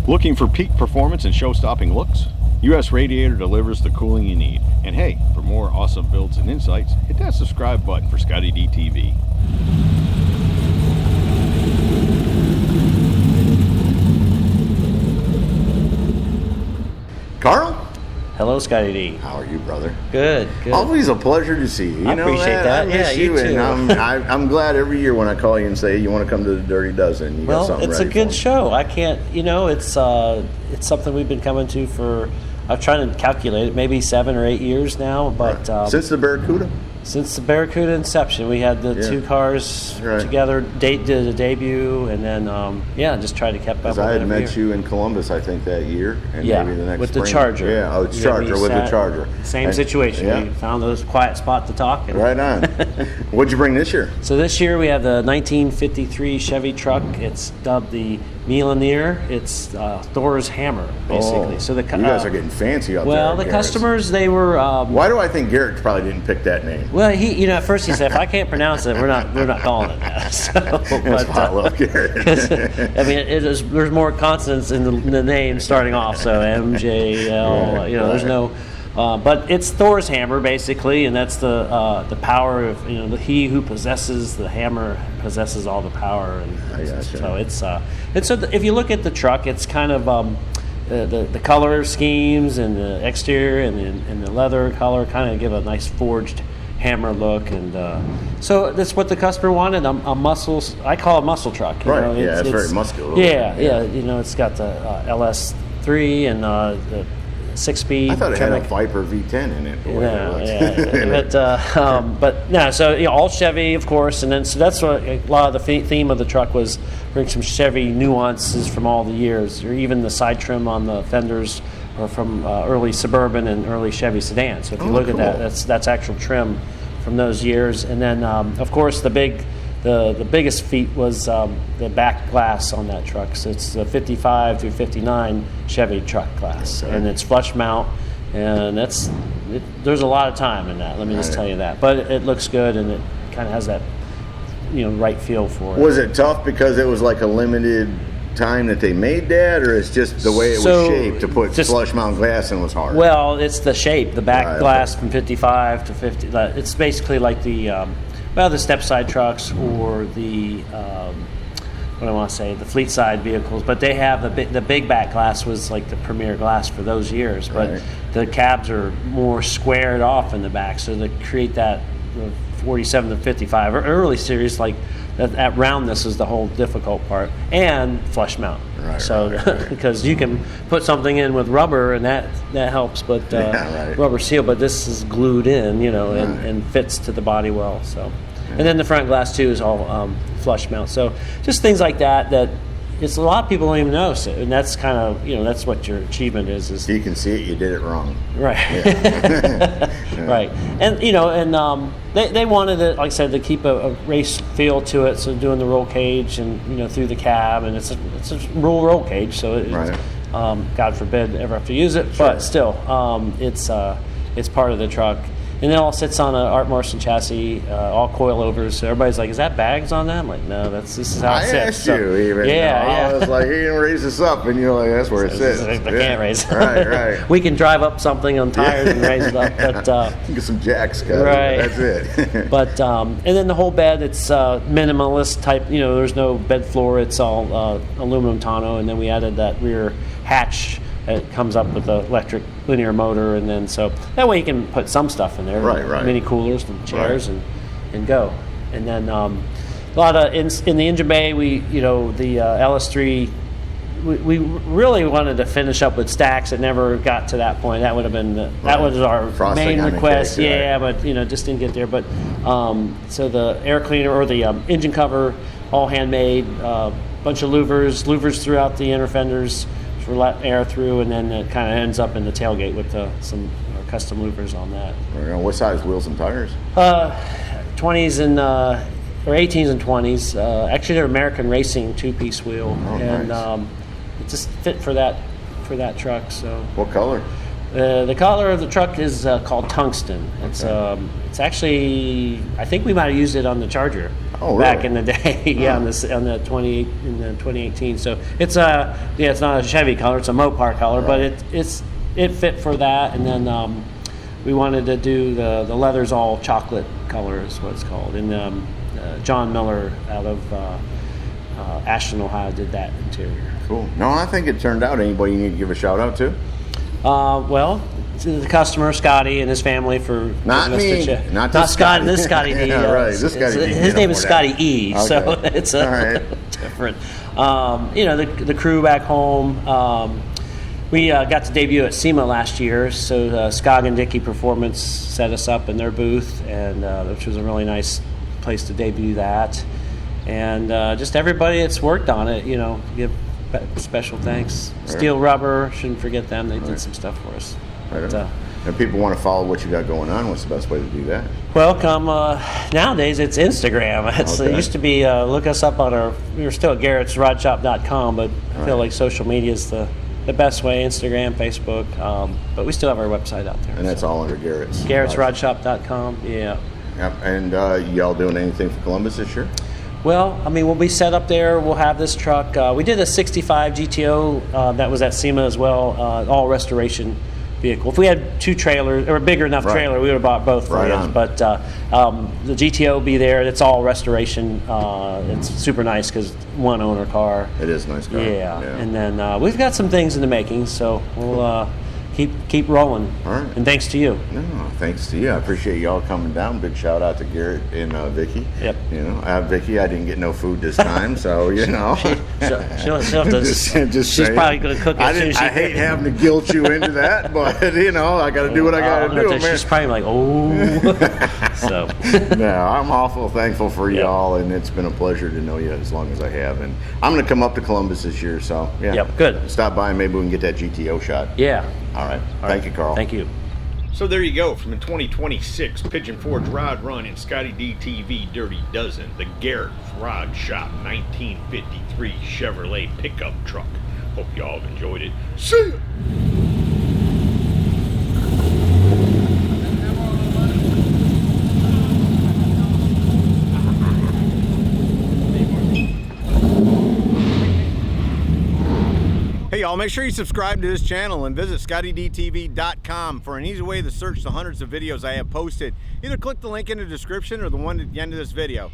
Looking for peak performance and show-stopping looks? US Radiator delivers the cooling you need. And hey, for more awesome builds and insights, hit that subscribe button for ScottieDTV. Carl? Hello, Scotty D. How are you, brother? Good, good. Always a pleasure to see you. I appreciate that. I miss you too. And I'm glad every year when I call you and say you want to come to the Dirty Dozen. You got something it's a ready good for me. show. I can't, it's something we've been coming to for, I'm trying to calculate it, maybe 7 or 8 years now. But since the Barracuda? Since the Barracuda inception, we had the two cars together, did a debut, and then just tried to keep up with it. I had met you in Columbus, I think, that year, and maybe the next with spring. the Charger. Yeah, with the Charger. Same situation. Yeah. We found a quiet spot to talk. Right on. What'd you bring this year? So this year we have the 1953 Chevy truck. It's dubbed the Mjölnir. It's Thor's hammer, basically. Oh, So you guys are getting fancy up there. Well, the customers, they were. Why do I think Garret probably didn't pick that name? Well, he, at first he said, if I can't pronounce it, we're not calling it that. So, but I love Garret. I mean, there's more consonants in the name starting off. So MJL, there's no. But it's Thor's hammer basically, and that's the power of he who possesses the hammer possesses all the power. And so if you look at the truck, it's kind of the color schemes and the exterior and the leather color kind of give a nice forged hammer look, and so that's what the customer wanted. A muscle, I call it a muscle truck. It's very muscular. Yeah. It's got the LS3 and the 6-speed. I thought it had a Viper V10 in it. So all Chevy, of course, and then so that's what a lot of the theme of the truck was, bring some Chevy nuances from all the years, or even the side trim on the fenders or from early Suburban and early Chevy sedans. So if you look at that, that's actual trim from those years. And then, of course, the biggest feat was the back glass on that truck. So it's the 55 through 59 Chevy truck glass, and it's flush mount, and there's a lot of time in that. Let me just tell you that. But it looks good, and it kind of has that right feel for it. Was it tough because it was like a limited time that they made that, or it's just the way it was shaped to put flush mount glass in was hard? Well, it's the shape. The back glass from 55 to 50. It's basically like the step side trucks or the the fleet side vehicles, but they have the big back glass was like the premier glass for those years. But the cabs are more squared off in the back, so they create that 47 to 55 or early series like. That roundness is the whole difficult part, and flush mount. Because you can put something in with rubber and that helps, but rubber seal. But this is glued in, and fits to the body well. So, and then the front glass too is all flush mount. So just things like that. It's a lot of people don't even know, and that's kind of that's what your achievement is. You can see it, you did it wrong. Right. Right. And they wanted it, like I said, to keep a race feel to it. So doing the roll cage and through the cab, and it's a roll cage, so God forbid ever have to use it, but still it's part of the truck. And it all sits on an Art Morrison chassis, all coilovers. So everybody's like, "Is that bags on that?" I'm like, "No, this is how it sits." I asked you even. I was like, "You can raise this up," and you're like, "That's where it sits." I can't raise it. Right. We can drive up something on tires and raise it up, but get some jacks cut. Right. That's it. But and then the whole bed, it's minimalist type. There's no bed floor. It's all aluminum tonneau, and then we added that rear hatch. It comes up with the electric linear motor, and then so that way you can put some stuff in there, mini coolers and chairs, and go. And then a lot of in the engine bay, we the LS3. We really wanted to finish up with stacks. It never got to that point. That would have been that was our main request. But just didn't get there. But so the air cleaner or the engine cover, all handmade. Bunch of louvers throughout the inner fenders. For let air through, and then it kind of ends up in the tailgate with some custom louvers on that. What size wheels and tires? 20s and or 18s and 20s. Actually, they're American Racing 2-piece wheel, and it just fit for that truck. So what color? The color of the truck is called tungsten. It's actually, I think we might have used it on the Charger back in the day. Yeah, on the 2018. So it's it's not a Chevy color. It's a Mopar color, but it fit for that. And then we wanted to do the leather's all chocolate color is what it's called. And John Miller out of Ashton, Ohio, did that interior. Cool. No, I think it turned out. Anybody you need to give a shout out to? Well, to the customer, Scotty, and his family for not me, not Scotty. This Scotty D. Yeah, right. This Scotty D. His name is Scotty E. Okay. So it's different. The crew back home. We got to debut at SEMA last year, so Skog and Dickey Performance set us up in their booth, and which was a really nice place to debut that. And just everybody that's worked on it, give special thanks. Right. Steel Rubber, shouldn't forget them. They did some stuff for us. Right. But, if people want to follow what you got going on, what's the best way to do that? Well, nowadays it's Instagram. It used to be look us up on we're still at Garret'sRodShop.com, but I feel like social media is the best way. Instagram, Facebook, but we still have our website out there. And that's all under Garret's. Garret'sRodShop.com. Yeah. Yep. And y'all doing anything for Columbus this year? Well, we'll be set up there. We'll have this truck. We did a 65 GTO that was at SEMA as well, all restoration vehicle. If we had two trailers, or a bigger enough trailer, we would have bought both for you. But the GTO will be there. It's all restoration. It's super nice because one owner car. It is a nice car. Yeah. And then we've got some things in the making, so we'll keep rolling. All right. And thanks to you. No, thanks to you. I appreciate y'all coming down. Big shout out to Garret and Vicky. Yep. Vicky, I didn't get no food this time, so she'll have to. She's probably going to cook it. I hate having to guilt you into that, but I got to do what I got to do, man. She's probably like, so. No, I'm awful thankful for y'all, and it's been a pleasure to know you as long as I have. And I'm going to come up to Columbus this year, so yeah. Yep. Good. Stop by and maybe we can get that GTO shot. Yeah. All right. Thank you, Carl. Thank you. So there you go, from the 2026 Pigeon Forge Rod Run and ScottieDTV Dirty Dozen, the Garret Rod Shop 1953 Chevrolet pickup truck. Hope y'all have enjoyed it. See ya! Hey y'all, make sure you subscribe to this channel and visit ScottieDTV.com for an easy way to search the hundreds of videos I have posted. Either click the link in the description or the one at the end of this video.